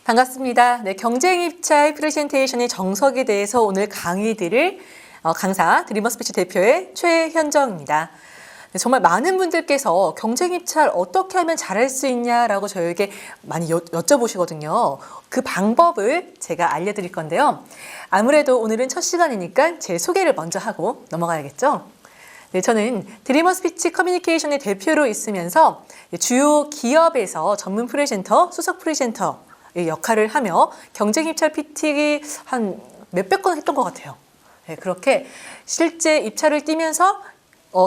반갑습니다. 네, 경쟁 입찰 프레젠테이션의 정석에 대해서 오늘 강의 드릴 강사 드리머스피치 대표의 최현정입니다. 네, 정말 많은 분들께서 경쟁 입찰 어떻게 하면 잘할 수 있냐라고 저에게 많이 여쭤보시거든요. 그 방법을 제가 알려드릴 건데요. 아무래도 오늘은 첫 시간이니까 제 소개를 먼저 하고 넘어가야겠죠. 네, 저는 드리머스피치 커뮤니케이션의 대표로 있으면서 주요 기업에서 전문 프레젠터, 수석 프레젠터 역할을 하며 경쟁 입찰 PT 한 몇백 건 했던 것 같아요. 네, 그렇게 실제 입찰을 뛰면서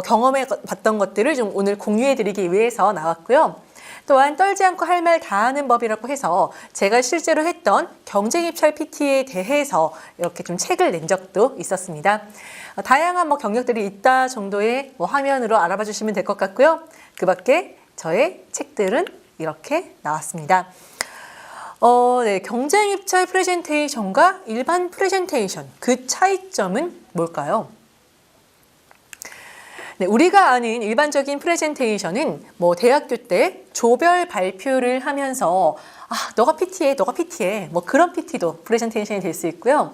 경험해 봤던 것들을 좀 오늘 공유해 드리기 위해서 나왔고요. 또한 떨지 않고 할 말 다 하는 법이라고 해서 제가 실제로 했던 경쟁 입찰 PT에 대해서 이렇게 좀 책을 낸 적도 있었습니다. 다양한 경력들이 있다 정도의 화면으로 알아봐 주시면 될 것 같고요. 그 밖에 저의 책들은 이렇게 나왔습니다. 네, 경쟁 입찰 프레젠테이션과 일반 프레젠테이션, 그 차이점은 뭘까요? 네, 우리가 아는 일반적인 프레젠테이션은 대학교 때 조별 발표를 하면서 너가 PT해, 너가 PT해 그런 PT도 프레젠테이션이 될 수 있고요.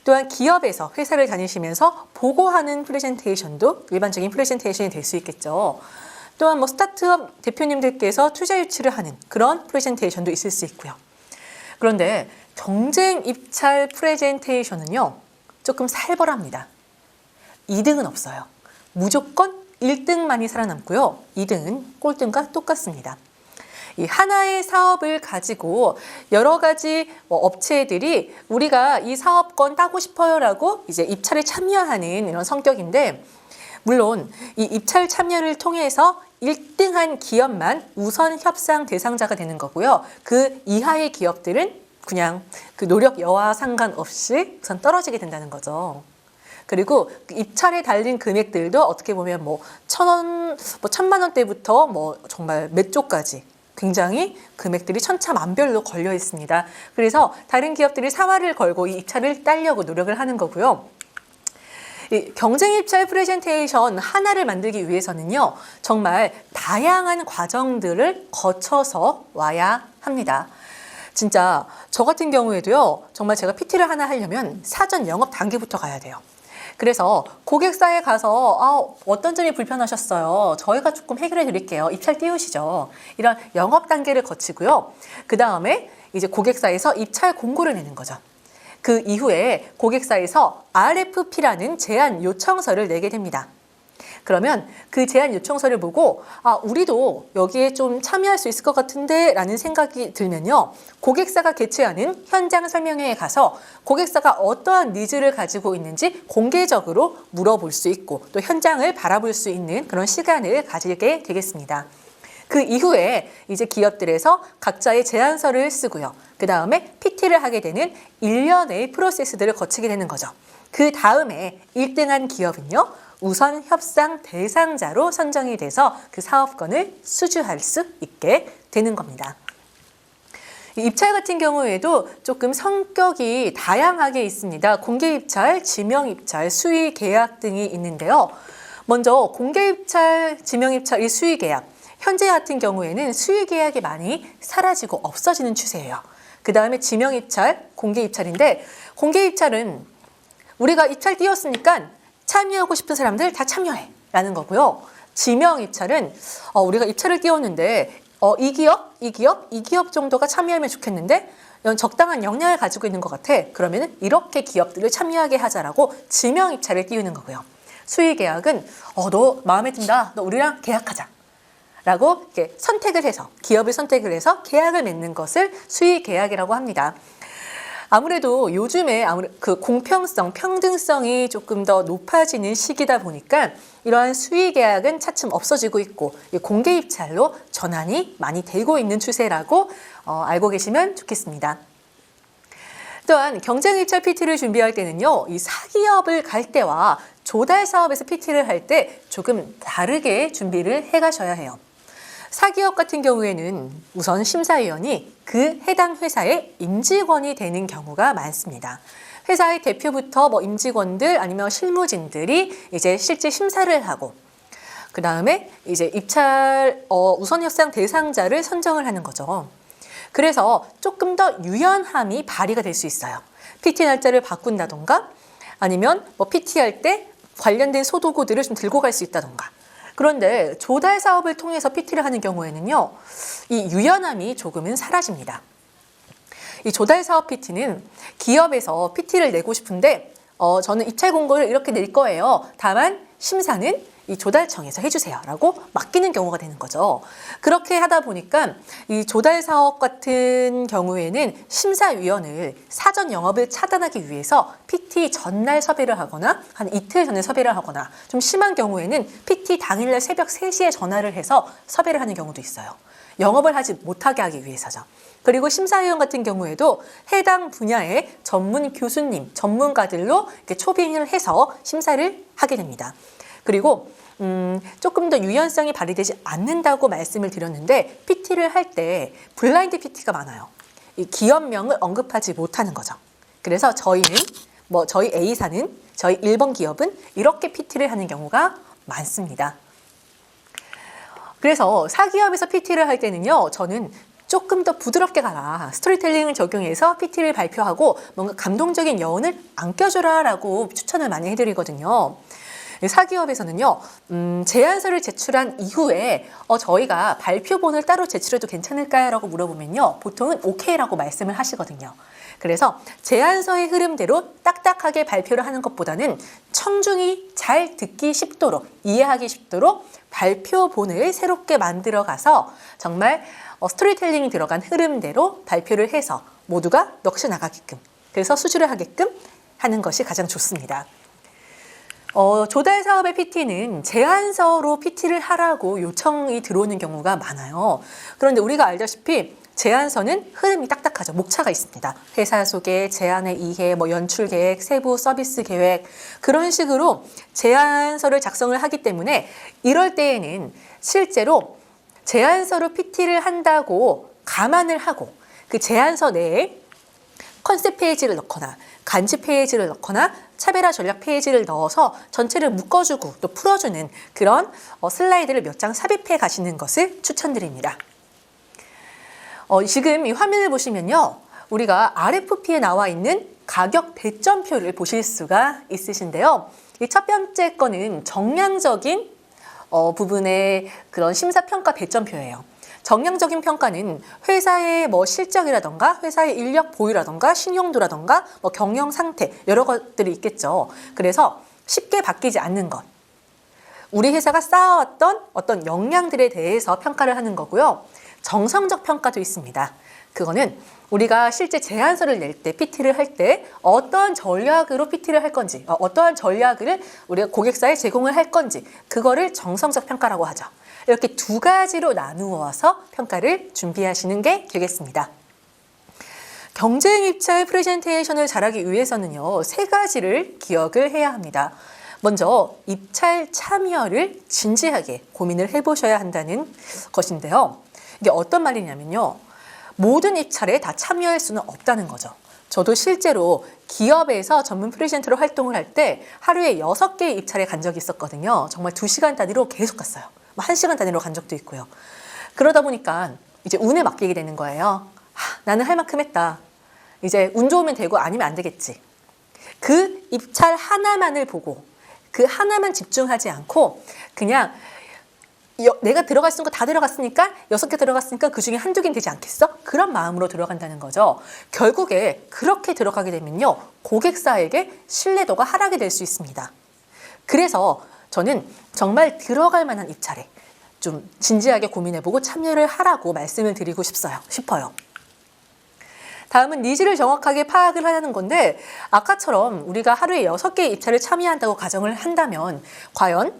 또한 기업에서 회사를 다니시면서 보고하는 프레젠테이션도 일반적인 프레젠테이션이 될 수 있겠죠. 또한 스타트업 대표님들께서 투자 유치를 하는 그런 프레젠테이션도 있을 수 있고요. 그런데 경쟁 입찰 프레젠테이션은요, 조금 살벌합니다. 2등은 없어요. 무조건 1등만이 살아남고요. 2등은 꼴등과 똑같습니다. 이 하나의 사업을 가지고 여러 가지 업체들이 우리가 이 사업권 따고 싶어요라고 이제 입찰에 참여하는 이런 성격인데, 물론 이 입찰 참여를 통해서 1등한 기업만 우선 협상 대상자가 되는 거고요. 그 이하의 기업들은 그냥 그 노력 여하와 상관없이 우선 떨어지게 된다는 거죠. 그리고 입찰에 달린 금액들도 어떻게 보면 1,000원, 1,000만 원대부터 정말 몇 조까지 굉장히 금액들이 천차만별로 걸려 있습니다. 그래서 다른 기업들이 사활을 걸고 이 입찰을 따려고 노력을 하는 거고요. 이 경쟁 입찰 프레젠테이션 하나를 만들기 위해서는요, 정말 다양한 과정들을 거쳐서 와야 합니다. 진짜 저 같은 경우에도요, 정말 제가 PT를 하나 하려면 사전 영업 단계부터 가야 돼요. 그래서 고객사에 가서 어떤 점이 불편하셨어요? 저희가 조금 해결해 드릴게요. 입찰 띄우시죠. 이런 영업 단계를 거치고요. 그 다음에 이제 고객사에서 입찰 공고를 내는 거죠. 그 이후에 고객사에서 RFP라는 제안 요청서를 내게 됩니다. 그러면 그 제안 요청서를 보고 우리도 여기에 좀 참여할 수 있을 것 같은데 라는 생각이 들면요, 고객사가 개최하는 현장 설명회에 가서 고객사가 어떠한 니즈를 가지고 있는지 공개적으로 물어볼 수 있고 또 현장을 바라볼 수 있는 그런 시간을 가지게 되겠습니다. 그 이후에 이제 기업들에서 각자의 제안서를 쓰고요. 그 다음에 PT를 하게 되는 일련의 프로세스들을 거치게 되는 거죠. 그 다음에 1등한 기업은요, 우선 협상 대상자로 선정이 돼서 그 사업권을 수주할 수 있게 되는 겁니다. 입찰 같은 경우에도 조금 성격이 다양하게 있습니다. 공개 입찰, 지명 입찰, 수의 계약 등이 있는데요. 먼저 공개 입찰, 지명 입찰, 이 수의 계약. 현재 같은 경우에는 수의 계약이 많이 사라지고 없어지는 추세예요. 그 다음에 지명 입찰, 공개 입찰인데, 공개 입찰은 우리가 입찰 띄웠으니까 참여하고 싶은 사람들 다 참여해 라는 거고요. 지명 입찰은 우리가 입찰을 띄웠는데 이 기업 정도가 참여하면 좋겠는데 적당한 역량을 가지고 있는 것 같아. 그러면 이렇게 기업들을 참여하게 하자라고 지명 입찰을 띄우는 거고요. 수의 계약은 너 마음에 든다. 너 우리랑 계약하자. 라고 이렇게 선택을 해서, 기업을 선택을 해서 계약을 맺는 것을 수의 계약이라고 합니다. 아무래도 요즘에 그 공평성, 평등성이 조금 더 높아지는 시기다 보니까 이러한 수의 계약은 차츰 없어지고 있고 공개 입찰로 전환이 많이 되고 있는 추세라고 알고 계시면 좋겠습니다. 또한 경쟁 입찰 PT를 준비할 때는요, 이 사기업을 갈 때와 조달 사업에서 PT를 할 때 조금 다르게 준비를 해 가셔야 해요. 사기업 같은 경우에는 우선 심사위원이 그 해당 회사의 임직원이 되는 경우가 많습니다. 회사의 대표부터 임직원들 아니면 실무진들이 이제 실제 심사를 하고, 그 다음에 이제 입찰 우선 협상 대상자를 선정을 하는 거죠. 그래서 조금 더 유연함이 발휘가 될 수 있어요. PT 날짜를 바꾼다던가 아니면 뭐 PT 할 때 관련된 소도구들을 좀 들고 갈 수 있다던가. 그런데 조달 사업을 통해서 PT를 하는 경우에는요, 이 유연함이 조금은 사라집니다. 이 조달 사업 PT는 기업에서 PT를 내고 싶은데 저는 입찰 공고를 이렇게 낼 거예요. 다만 심사는 이 조달청에서 해주세요 라고 맡기는 경우가 되는 거죠. 그렇게 하다 보니까 이 조달 사업 같은 경우에는 심사위원을 사전 영업을 차단하기 위해서 PT 전날 섭외를 하거나 한 이틀 전에 섭외를 하거나 좀 심한 경우에는 PT 당일날 새벽 3시에 전화를 해서 섭외를 하는 경우도 있어요. 영업을 하지 못하게 하기 위해서죠. 그리고 심사위원 같은 경우에도 해당 분야의 전문 교수님, 전문가들로 이렇게 초빙을 해서 심사를 하게 됩니다. 그리고 조금 더 유연성이 발휘되지 않는다고 말씀을 드렸는데 PT를 할 때 블라인드 PT가 많아요. 이 기업명을 언급하지 못하는 거죠. 그래서 저희 A사는, 저희 1번 기업은 이렇게 PT를 하는 경우가 많습니다. 그래서 사기업에서 PT를 할 때는요, 저는 조금 더 부드럽게 가라. 스토리텔링을 적용해서 PT를 발표하고 뭔가 감동적인 여운을 안겨줘라 라고 추천을 많이 해드리거든요. 사기업에서는요, 제안서를 제출한 이후에 저희가 발표본을 따로 제출해도 괜찮을까요? 라고 물어보면요, 보통은 오케이라고 말씀을 하시거든요. 그래서 제안서의 흐름대로 딱딱하게 발표를 하는 것보다는 청중이 잘 듣기 쉽도록, 이해하기 쉽도록 발표본을 새롭게 만들어 가서 정말 스토리텔링이 들어간 흐름대로 발표를 해서 모두가 넋이 나가게끔, 그래서 수주를 하게끔 하는 것이 가장 좋습니다. 조달 사업의 PT는 제안서로 PT를 하라고 요청이 들어오는 경우가 많아요. 그런데 우리가 알다시피 제안서는 흐름이 딱딱하죠. 목차가 있습니다. 회사 소개, 제안의 이해, 연출 계획, 세부 서비스 계획, 그런 식으로 제안서를 작성을 하기 때문에 이럴 때에는 실제로 제안서로 PT를 한다고 감안을 하고 그 제안서 내에 컨셉 페이지를 넣거나 간지 페이지를 넣거나 차별화 전략 페이지를 넣어서 전체를 묶어주고 또 풀어주는 그런 슬라이드를 몇 장 삽입해 가시는 것을 추천드립니다. 지금 이 화면을 보시면요, 우리가 RFP에 나와 있는 가격 배점표를 보실 수가 있으신데요. 이 첫 번째 거는 정량적인 부분의 그런 심사평가 배점표예요. 정량적인 평가는 회사의 실적이라던가 회사의 인력 보유라던가 신용도라던가 경영 상태 여러 것들이 있겠죠. 그래서 쉽게 바뀌지 않는 것. 우리 회사가 쌓아왔던 어떤 역량들에 대해서 평가를 하는 거고요. 정성적 평가도 있습니다. 그거는 우리가 실제 제안서를 낼 때, PT를 할 때 어떠한 전략으로 PT를 할 건지, 어떠한 전략을 우리가 고객사에 제공을 할 건지, 그거를 정성적 평가라고 하죠. 이렇게 두 가지로 나누어서 평가를 준비하시는 게 되겠습니다. 경쟁 입찰 프레젠테이션을 잘하기 위해서는요, 세 가지를 기억을 해야 합니다. 먼저 입찰 참여를 진지하게 고민을 해보셔야 한다는 것인데요. 이게 어떤 말이냐면요, 모든 입찰에 다 참여할 수는 없다는 거죠. 저도 실제로 기업에서 전문 프레젠터로 활동을 할 때 하루에 6개의 입찰에 간 적이 있었거든요. 정말 2시간 단위로 계속 갔어요. 1시간 단위로 간 적도 있고요. 그러다 보니까 이제 운에 맡기게 되는 거예요. 나는 할 만큼 했다. 이제 운 좋으면 되고 아니면 안 되겠지. 그 입찰 하나만을 보고 그 하나만 집중하지 않고 그냥 내가 들어갈 수 있는 거 다 들어갔으니까 6개 들어갔으니까 그중에 한두 개는 되지 않겠어? 그런 마음으로 들어간다는 거죠. 결국에 그렇게 들어가게 되면요, 고객사에게 신뢰도가 하락이 될 수 있습니다. 그래서 저는 정말 들어갈 만한 입찰에 좀 진지하게 고민해보고 참여를 하라고 말씀을 드리고 싶어요. 다음은 니즈를 정확하게 파악을 하는 건데, 아까처럼 우리가 하루에 6개의 입찰을 참여한다고 가정을 한다면 과연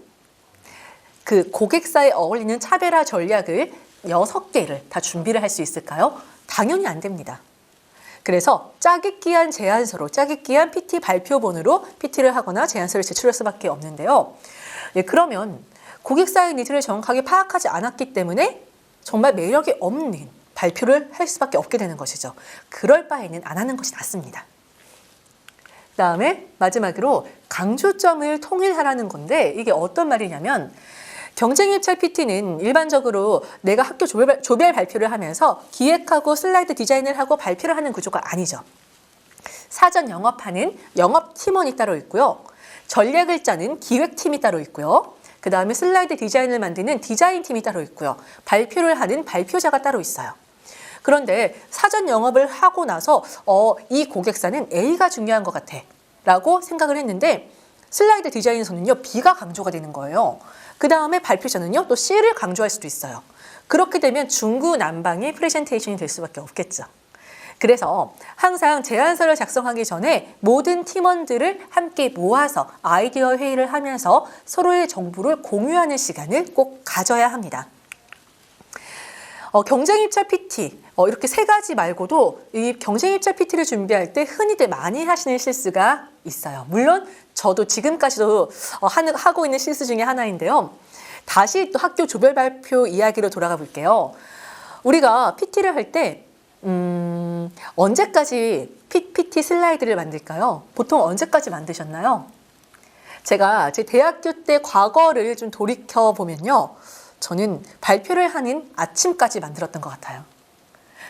그 고객사에 어울리는 차별화 전략을 6개를 다 준비를 할 수 있을까요? 당연히 안 됩니다. 그래서 짜깁기한 제안서로, 짜깁기한 PT 발표본으로 PT를 하거나 제안서를 제출할 수밖에 없는데요. 그러면 고객사의 니즈를 정확하게 파악하지 않았기 때문에 정말 매력이 없는 발표를 할 수밖에 없게 되는 것이죠. 그럴 바에는 안 하는 것이 낫습니다. 그다음에 마지막으로 강조점을 통일하라는 건데, 이게 어떤 말이냐면 경쟁입찰 PT는 일반적으로 내가 학교 조별 발표를 하면서 기획하고 슬라이드 디자인을 하고 발표를 하는 구조가 아니죠. 사전 영업하는 영업팀원이 따로 있고요. 전략을 짜는 기획팀이 따로 있고요. 그 다음에 슬라이드 디자인을 만드는 디자인팀이 따로 있고요. 발표를 하는 발표자가 따로 있어요. 그런데 사전 영업을 하고 나서 이 고객사는 A가 중요한 것 같아 라고 생각을 했는데 슬라이드 디자인에서는요 B가 강조가 되는 거예요. 그 다음에 발표자는요 또 C를 강조할 수도 있어요. 그렇게 되면 중구난방의 프레젠테이션이 될 수밖에 없겠죠. 그래서 항상 제안서를 작성하기 전에 모든 팀원들을 함께 모아서 아이디어 회의를 하면서 서로의 정보를 공유하는 시간을 꼭 가져야 합니다. 경쟁입찰 PT, 이렇게 세 가지 말고도 이 경쟁입찰 PT를 준비할 때 흔히들 많이 하시는 실수가 있어요. 물론 저도 지금까지도 하고 있는 실수 중에 하나인데요. 다시 또 학교 조별 발표 이야기로 돌아가 볼게요. 우리가 PT를 할 때 언제까지 PT 슬라이드를 만들까요? 보통 언제까지 만드셨나요? 제가 제 대학교 때 과거를 좀 돌이켜 보면요. 저는 발표를 하는 아침까지 만들었던 것 같아요.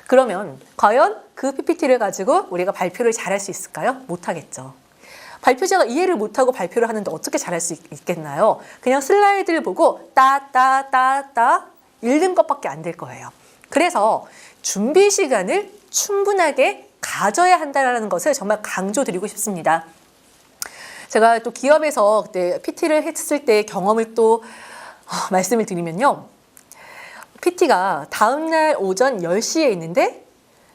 그러면 과연 그 PPT를 가지고 우리가 발표를 잘할 수 있을까요? 못하겠죠. 발표자가 이해를 못하고 발표를 하는데 어떻게 잘할 수 있겠나요? 그냥 슬라이드를 보고 따따따따 읽는 것밖에 안 될 거예요. 그래서 준비 시간을 충분하게 가져야 한다는 것을 정말 강조드리고 싶습니다. 제가 또 기업에서 그때 PT를 했을 때 경험을 또 말씀을 드리면요. PT가 다음날 오전 10시에 있는데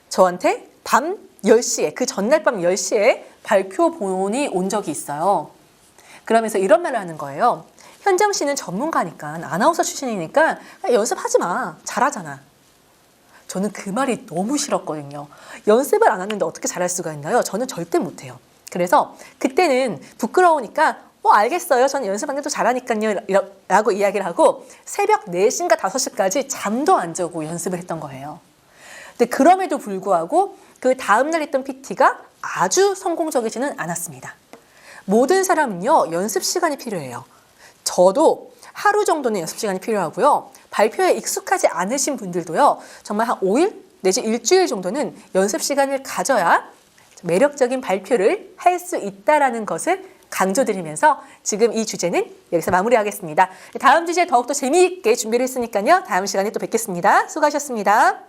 저한테 밤 10시에, 그 전날 밤 10시에 발표본이 온 적이 있어요. 그러면서 이런 말을 하는 거예요. 현정 씨는 전문가니까, 아나운서 출신이니까 연습하지 마. 잘하잖아. 저는 그 말이 너무 싫었거든요. 연습을 안 하는데 어떻게 잘할 수가 있나요? 저는 절대 못해요. 그래서 그때는 부끄러우니까 알겠어요. 저는 연습 안 해도 잘하니까요. 라고 이야기를 하고 새벽 4시인가 5시까지 잠도 안 자고 연습을 했던 거예요. 근데 그럼에도 불구하고 그 다음날 했던 PT가 아주 성공적이지는 않았습니다. 모든 사람은요. 연습 시간이 필요해요. 저도 하루 정도는 연습 시간이 필요하고요. 발표에 익숙하지 않으신 분들도요. 정말 한 5일 내지 일주일 정도는 연습 시간을 가져야 매력적인 발표를 할 수 있다는 것을 강조드리면서 지금 이 주제는 여기서 마무리하겠습니다. 다음 주제 더욱더 재미있게 준비를 했으니까요. 다음 시간에 또 뵙겠습니다. 수고하셨습니다.